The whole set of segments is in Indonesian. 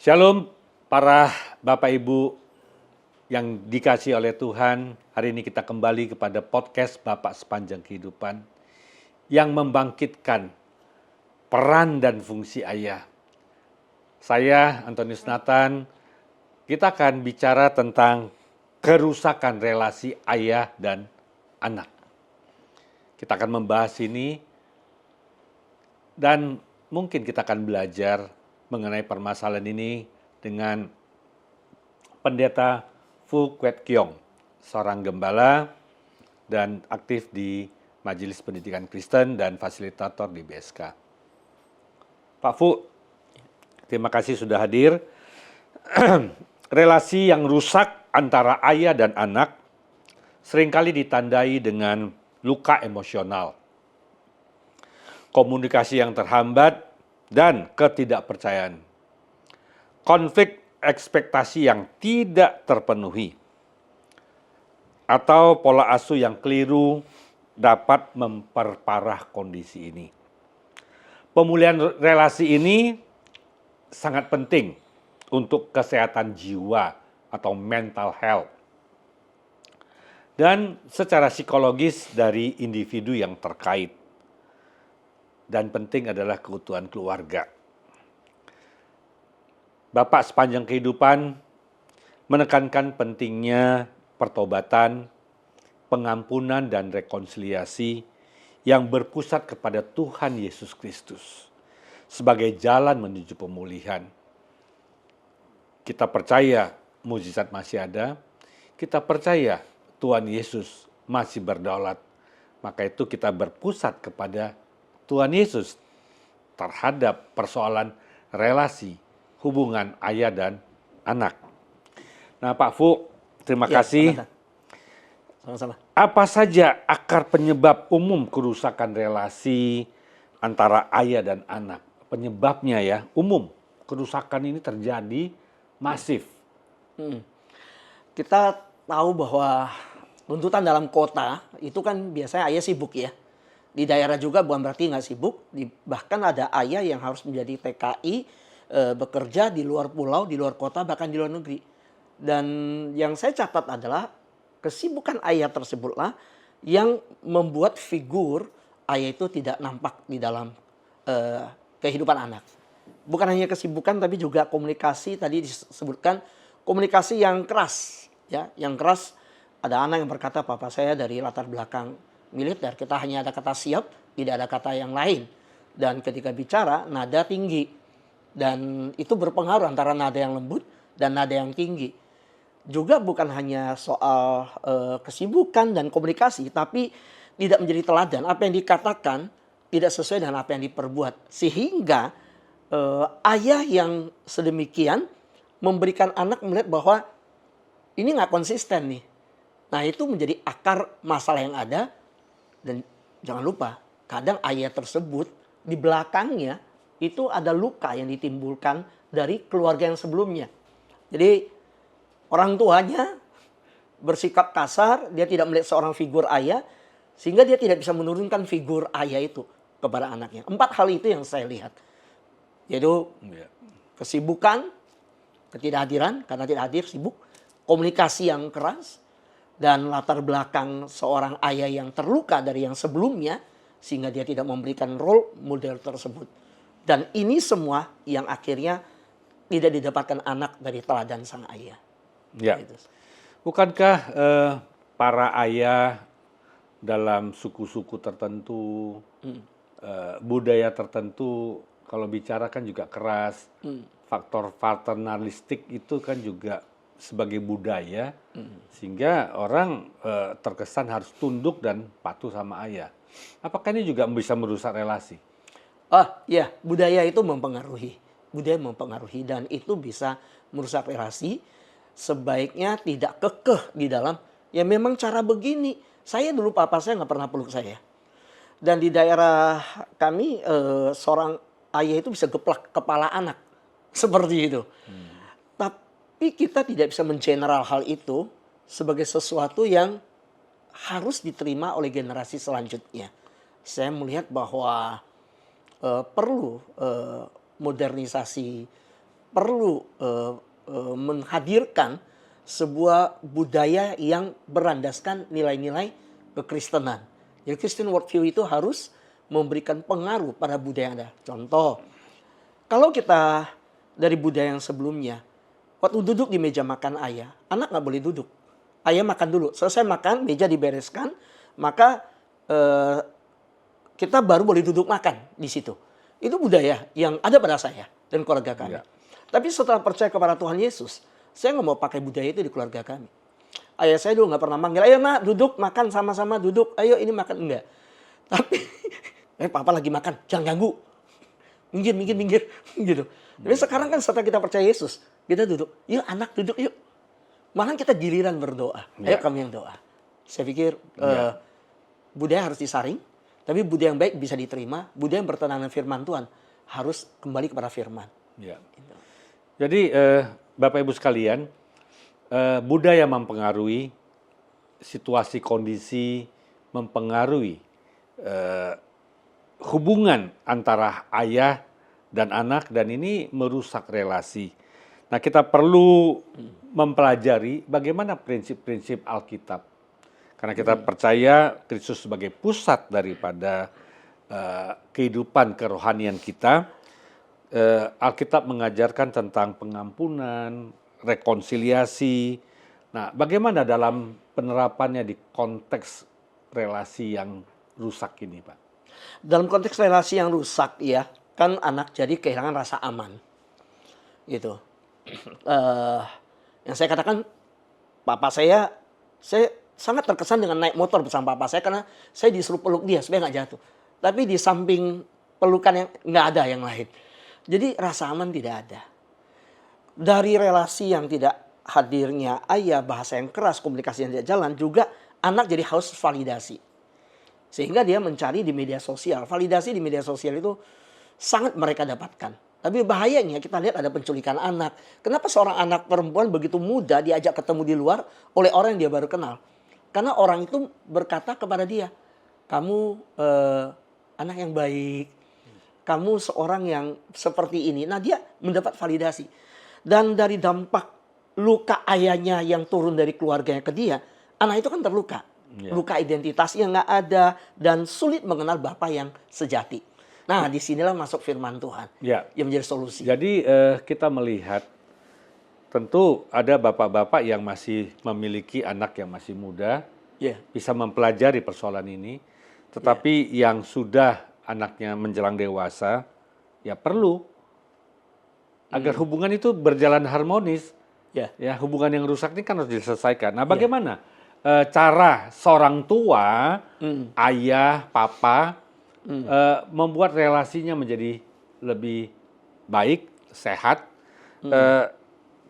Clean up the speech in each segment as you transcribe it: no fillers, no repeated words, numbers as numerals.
Shalom para Bapak Ibu yang dikasihi oleh Tuhan. Hari ini kita kembali kepada podcast Bapak Sepanjang Kehidupan yang membangkitkan peran dan fungsi ayah. Saya Antonius Nathan, kita akan bicara tentang kerusakan relasi ayah dan anak. Kita akan membahas ini dan mungkin kita akan belajar mengenai permasalahan ini dengan Pendeta Phu Quet Kiong, seorang gembala dan aktif di Majelis Pendidikan Kristen dan fasilitator di BSK. Pak Phu, terima kasih sudah hadir. Relasi yang rusak antara ayah dan anak seringkali ditandai dengan luka emosional, komunikasi yang terhambat, dan ketidakpercayaan. Konflik ekspektasi yang tidak terpenuhi atau pola asuh yang keliru dapat memperparah kondisi ini. Pemulihan relasi ini sangat penting untuk kesehatan jiwa atau mental health dan secara psikologis dari individu yang terkait. Dan penting adalah keutuhan keluarga. Bapak Sepanjang Kehidupan menekankan pentingnya pertobatan, pengampunan, dan rekonsiliasi yang berpusat kepada Tuhan Yesus Kristus sebagai jalan menuju pemulihan. Kita percaya mukjizat masih ada, kita percaya Tuhan Yesus masih berdaulat. Maka itu kita berpusat kepada Tuhan Yesus terhadap persoalan relasi hubungan ayah dan anak. Nah, Pak Phu, terima kasih. Sama-sama. Apa saja akar penyebab umum kerusakan relasi antara ayah dan anak? Penyebabnya ya, umum. Kerusakan ini terjadi masif. Kita tahu bahwa tuntutan dalam kota itu kan biasanya ayah sibuk ya. Di daerah juga bukan berarti nggak sibuk, bahkan ada ayah yang harus menjadi TKI, bekerja di luar pulau, di luar kota, bahkan di luar negeri. Dan yang saya catat adalah kesibukan ayah tersebutlah yang membuat figur ayah itu tidak nampak di dalam kehidupan anak. Bukan hanya kesibukan tapi juga komunikasi, tadi disebutkan komunikasi yang keras. Ya, yang keras, ada anak yang berkata, papa saya dari latar belakang militer, kita hanya ada kata siap, tidak ada kata yang lain. Dan ketika bicara, nada tinggi. Dan itu berpengaruh antara nada yang lembut dan nada yang tinggi. Juga bukan hanya soal kesibukan dan komunikasi, tapi tidak menjadi teladan. Apa yang dikatakan tidak sesuai dengan apa yang diperbuat. Sehingga ayah yang sedemikian memberikan anak melihat bahwa ini nggak konsisten nih. Nah, itu menjadi akar masalah yang ada. Dan jangan lupa, kadang ayah tersebut di belakangnya itu ada luka yang ditimbulkan dari keluarga yang sebelumnya. Jadi orang tuanya bersikap kasar, dia tidak melihat seorang figur ayah, sehingga dia tidak bisa menurunkan figur ayah itu kepada anaknya. 4 hal itu yang saya lihat. Yaitu kesibukan, ketidakhadiran, karena tidak hadir, sibuk, komunikasi yang keras, dan latar belakang seorang ayah yang terluka dari yang sebelumnya sehingga dia tidak memberikan role model tersebut. Dan ini semua yang akhirnya tidak didapatkan anak dari teladan sang ayah. Ya. Gitu. Bukankah para ayah dalam suku-suku tertentu, budaya tertentu, kalau bicara kan juga keras, faktor paternalistik itu kan juga sebagai budaya, sehingga orang terkesan harus tunduk dan patuh sama ayah. Apakah ini juga bisa merusak relasi? Ya, budaya itu mempengaruhi. Budaya mempengaruhi dan itu bisa merusak relasi. Sebaiknya tidak kekeh di dalam, ya memang cara begini. Saya dulu papa saya nggak pernah peluk saya. Dan di daerah kami seorang ayah itu bisa geplak kepala anak. Seperti itu. Tapi kita tidak bisa mengeneral hal itu sebagai sesuatu yang harus diterima oleh generasi selanjutnya. Saya melihat bahwa perlu modernisasi perlu menghadirkan sebuah budaya yang berlandaskan nilai-nilai kekristenan. Jadi Christian worldview itu harus memberikan pengaruh pada budaya yang ada. Contoh, kalau kita dari budaya yang sebelumnya, waktu duduk di meja makan ayah, anak nggak boleh duduk. Ayah makan dulu. Selesai makan, meja dibereskan, maka kita baru boleh duduk makan di situ. Itu budaya yang ada pada saya dan keluarga kami. Ya. Tapi setelah percaya kepada Tuhan Yesus, saya nggak mau pakai budaya itu di keluarga kami. Ayah saya dulu nggak pernah manggil, ayo nak duduk makan sama-sama duduk, ayo ini makan, enggak. Tapi, papa lagi makan, jangan ganggu. Minggir, gitu. Tapi sekarang kan setelah kita percaya Yesus, kita duduk, yuk anak duduk yuk. Malah kita giliran berdoa, ayo kami yang doa. Saya pikir budaya harus disaring, tapi budaya yang baik bisa diterima, budaya yang bertentangan dengan firman Tuhan harus kembali kepada firman. Ya. Jadi Bapak Ibu sekalian, budaya mempengaruhi situasi kondisi, mempengaruhi hubungan antara ayah dan anak, dan ini merusak relasi. Nah, kita perlu mempelajari bagaimana prinsip-prinsip Alkitab. Karena kita percaya Kristus sebagai pusat daripada kehidupan kerohanian kita. Alkitab mengajarkan tentang pengampunan, rekonsiliasi. Nah, bagaimana dalam penerapannya di konteks relasi yang rusak ini, Pak? Dalam konteks relasi yang rusak, ya, kan anak jadi kehilangan rasa aman, gitu. Yang saya katakan, papa saya sangat terkesan dengan naik motor bersama papa saya karena saya disuruh peluk dia supaya nggak jatuh. Tapi di samping pelukan yang nggak ada yang lain. Jadi rasa aman tidak ada. Dari relasi yang tidak hadirnya ayah, bahasa yang keras, komunikasi yang tidak jalan, juga anak jadi haus validasi. Sehingga dia mencari di media sosial. Validasi di media sosial itu sangat mereka dapatkan. Tapi bahayanya kita lihat ada penculikan anak. Kenapa seorang anak perempuan begitu mudah diajak ketemu di luar oleh orang yang dia baru kenal? Karena orang itu berkata kepada dia, kamu anak yang baik, kamu seorang yang seperti ini. Nah, dia mendapat validasi. Dan dari dampak luka ayahnya yang turun dari keluarganya ke dia, anak itu kan terluka. Luka identitasnya nggak ada dan sulit mengenal Bapa yang sejati. Nah, disinilah masuk firman Tuhan yang menjadi solusi. Jadi kita melihat tentu ada bapak-bapak yang masih memiliki anak yang masih muda, bisa mempelajari persoalan ini. Tetapi yang sudah anaknya menjelang dewasa, ya perlu agar hubungan itu berjalan harmonis. Ya, hubungan yang rusak ini kan harus diselesaikan. Nah, bagaimana cara seorang tua, ayah, papa, membuat relasinya menjadi lebih baik, sehat,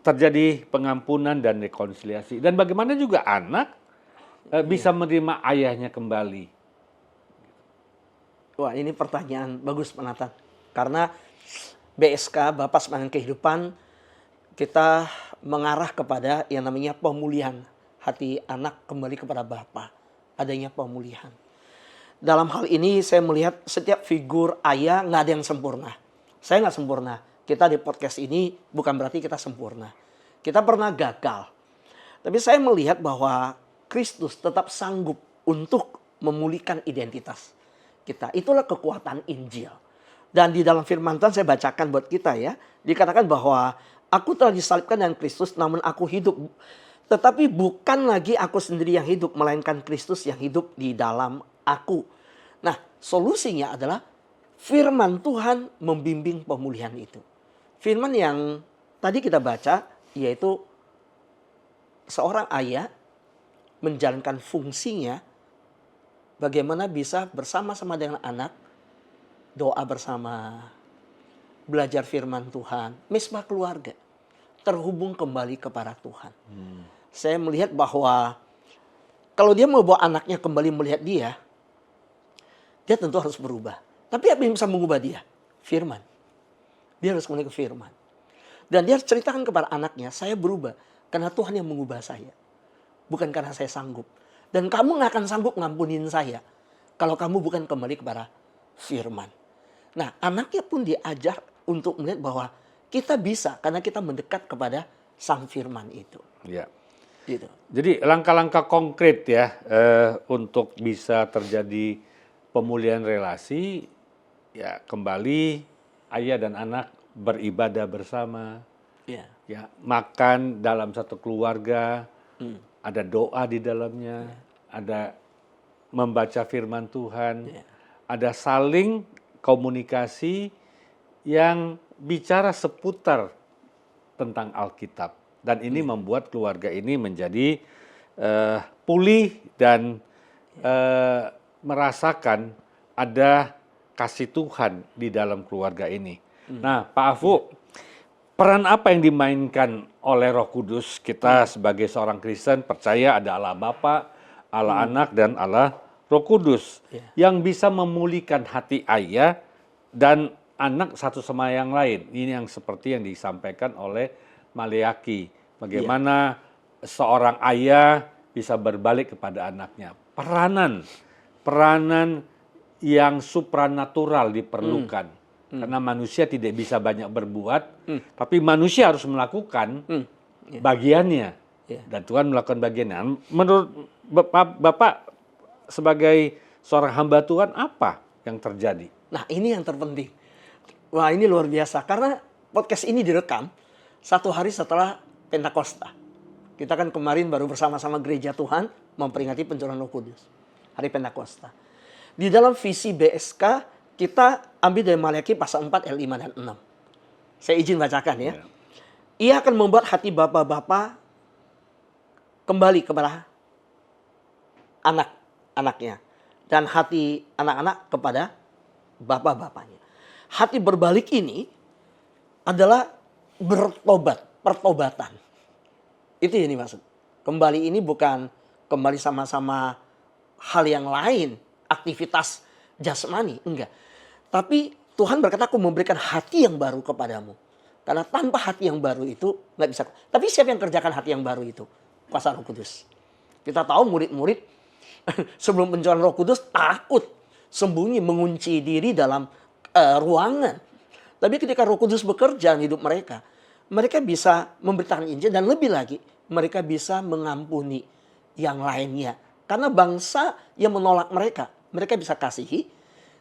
terjadi pengampunan dan rekonsiliasi. Dan bagaimana juga anak bisa menerima ayahnya kembali. Wah, ini pertanyaan bagus, Pak Nathan. Karena BSK, Bapak Semangat Kehidupan, kita mengarah kepada yang namanya pemulihan hati anak kembali kepada Bapa. Adanya pemulihan. Dalam hal ini saya melihat setiap figur ayah nggak ada yang sempurna. Saya nggak sempurna. Kita di podcast ini bukan berarti kita sempurna. Kita pernah gagal. Tapi saya melihat bahwa Kristus tetap sanggup untuk memulihkan identitas kita. Itulah kekuatan Injil. Dan di dalam firman Tuhan saya bacakan buat kita ya. Dikatakan bahwa aku telah disalibkan dengan Kristus, namun aku hidup. Tetapi bukan lagi aku sendiri yang hidup, melainkan Kristus yang hidup di dalam aku. Nah, solusinya adalah firman Tuhan membimbing pemulihan itu. Firman yang tadi kita baca, yaitu seorang ayah menjalankan fungsinya bagaimana bisa bersama-sama dengan anak, doa bersama, belajar firman Tuhan, mesbah keluarga, terhubung kembali kepada Tuhan. Saya melihat bahwa kalau dia mau bawa anaknya kembali melihat dia tentu harus berubah. Tapi apa yang bisa mengubah dia? Firman. Dia harus kembali ke firman. Dan dia harus ceritakan kepada anaknya, saya berubah karena Tuhan yang mengubah saya. Bukan karena saya sanggup. Dan kamu gak akan sanggup ngampunin saya kalau kamu bukan kembali kepada firman. Nah, anaknya pun diajar untuk melihat bahwa kita bisa karena kita mendekat kepada Sang Firman itu. Ya. Gitu. Jadi langkah-langkah konkret ya untuk bisa terjadi pemulihan relasi, ya kembali ayah dan anak beribadah bersama, Ya. ya makan dalam satu keluarga, ada doa di dalamnya, ada membaca firman Tuhan, Ya. ada saling komunikasi yang bicara seputar tentang Alkitab. Dan ini membuat keluarga ini menjadi pulih dan merasakan ada kasih Tuhan di dalam keluarga ini. Nah, Pak Afu, peran apa yang dimainkan oleh Roh Kudus? Kita sebagai seorang Kristen percaya ada Allah Bapa, Allah Anak, dan Allah Roh Kudus yang bisa memulihkan hati ayah dan anak satu sama yang lain. Ini yang seperti yang disampaikan oleh Maleaki. Bagaimana seorang ayah bisa berbalik kepada anaknya. Peranan yang supranatural diperlukan. Karena manusia tidak bisa banyak berbuat, tapi manusia harus melakukan bagiannya. Dan Tuhan melakukan bagiannya. Menurut Bapak sebagai seorang hamba Tuhan, apa yang terjadi? Nah, ini yang terpenting. Wah, ini luar biasa. Karena podcast ini direkam 1 hari setelah Pentakosta. Kita kan kemarin baru bersama-sama gereja Tuhan memperingati pencurahan Roh Kudus. Hari Pentakosta. Di dalam visi BSK, kita ambil dari Maleaki pasal 4 ayat 5 dan 6. Saya izin bacakan ya. Ia akan membuat hati bapak-bapak kembali kepada anak-anaknya. Dan hati anak-anak kepada bapak-bapaknya. Hati berbalik ini adalah bertobat, pertobatan. Itu yang dimaksud. Kembali ini bukan kembali sama-sama hal yang lain, aktivitas jasmani, enggak. Tapi Tuhan berkata, aku memberikan hati yang baru kepadamu. Karena tanpa hati yang baru itu nggak bisa. Tapi siapa yang kerjakan hati yang baru itu? Kuasa Roh Kudus. Kita tahu murid-murid sebelum pencurahan Roh Kudus takut, sembunyi, mengunci diri dalam ruangan. Tapi ketika Roh Kudus bekerja di hidup mereka, mereka bisa memberitakan Injil dan lebih lagi mereka bisa mengampuni yang lainnya. Karena bangsa yang menolak mereka, mereka bisa kasihi.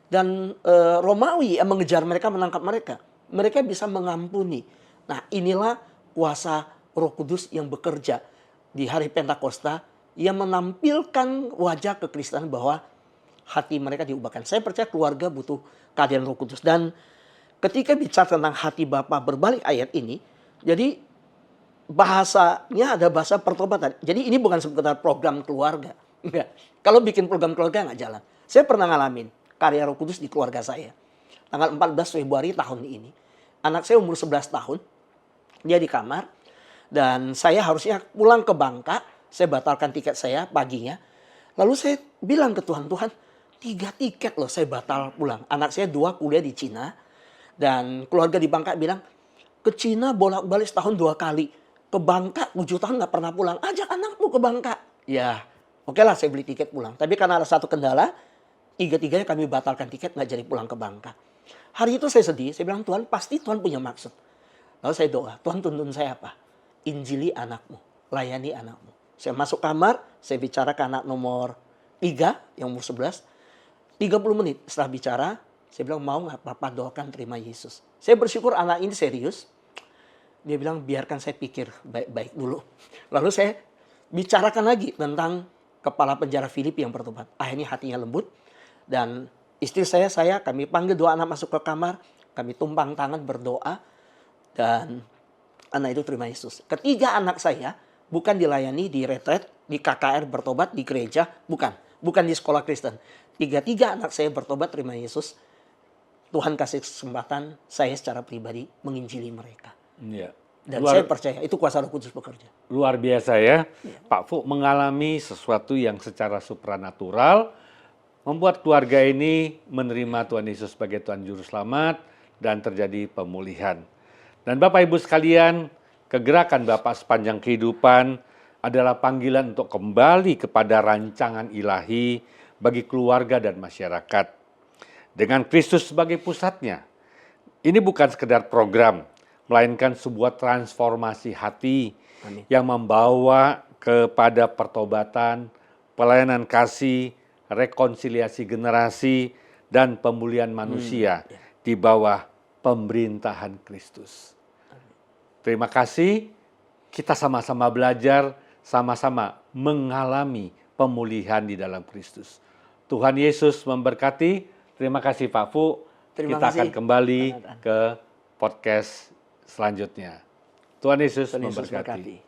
Dan Romawi yang mengejar mereka, menangkap mereka, mereka bisa mengampuni. Nah, inilah kuasa Roh Kudus yang bekerja di hari Pentakosta yang menampilkan wajah kekristenan bahwa hati mereka diubahkan. Saya percaya keluarga butuh kehadiran Roh Kudus. Dan ketika bicara tentang hati Bapa berbalik ayat ini, jadi bahasanya ada bahasa pertobatan. Jadi ini bukan sekedar program keluarga. Enggak. Kalau bikin program keluarga nggak jalan. Saya pernah ngalamin karya Roh Kudus di keluarga saya. Tanggal 14 Februari tahun ini. Anak saya umur 11 tahun. Dia di kamar. Dan saya harusnya pulang ke Bangka. Saya batalkan tiket saya paginya. Lalu saya bilang ke Tuhan, Tuhan 3 tiket loh saya batal pulang. Anak saya 2 kuliah di Cina. Dan keluarga di Bangka bilang, ke Cina bolak-balik setahun 2 kali. Ke Bangka 7 tahun gak pernah pulang. Ajak anakmu ke Bangka. Ya, oke lah saya beli tiket pulang. Tapi karena ada satu kendala, 3-tiganya kami batalkan tiket gak jadi pulang ke Bangka. Hari itu saya sedih. Saya bilang, Tuhan pasti Tuhan punya maksud. Lalu saya doa, Tuhan tuntun saya apa? Injili anakmu. Layani anakmu. Saya masuk kamar, saya bicara ke anak nomor 3 yang umur 11. 30 menit setelah bicara, saya bilang, mau gak Papa doakan terima Yesus? Saya bersyukur anak ini serius. Dia bilang, biarkan saya pikir baik-baik dulu. Lalu saya bicarakan lagi tentang kepala penjara Filipi yang bertobat. Akhirnya hatinya lembut. Dan istri saya, kami panggil 2 anak masuk ke kamar. Kami tumpang tangan berdoa. Dan anak itu terima Yesus. Ketiga anak saya bukan dilayani di retret, di KKR bertobat, di gereja. Bukan di sekolah Kristen. 3 anak saya bertobat terima Yesus. Tuhan kasih kesempatan saya secara pribadi menginjili mereka. Ya. Dan saya percaya itu kuasa Roh Kudus bekerja. Luar biasa ya. Pak Fu mengalami sesuatu yang secara supranatural membuat keluarga ini menerima Tuhan Yesus sebagai Tuhan Juru Selamat dan terjadi pemulihan. Dan Bapak Ibu sekalian, kegerakan Bapak sepanjang kehidupan adalah panggilan untuk kembali kepada rancangan ilahi bagi keluarga dan masyarakat. Dengan Kristus sebagai pusatnya. Ini bukan sekedar program, melainkan sebuah transformasi hati Amin. yang membawa kepada pertobatan, pelayanan kasih, rekonsiliasi generasi, dan pemulihan manusia di bawah pemerintahan Kristus. Terima kasih, kita sama-sama belajar, sama-sama mengalami pemulihan di dalam Kristus. Tuhan Yesus memberkati. Terima kasih Pak Fu. Terima Kita akan kasih, kembali Pak Nathan. ke podcast selanjutnya. Tuhan Yesus Tuhan Yesus memberkati. berkati.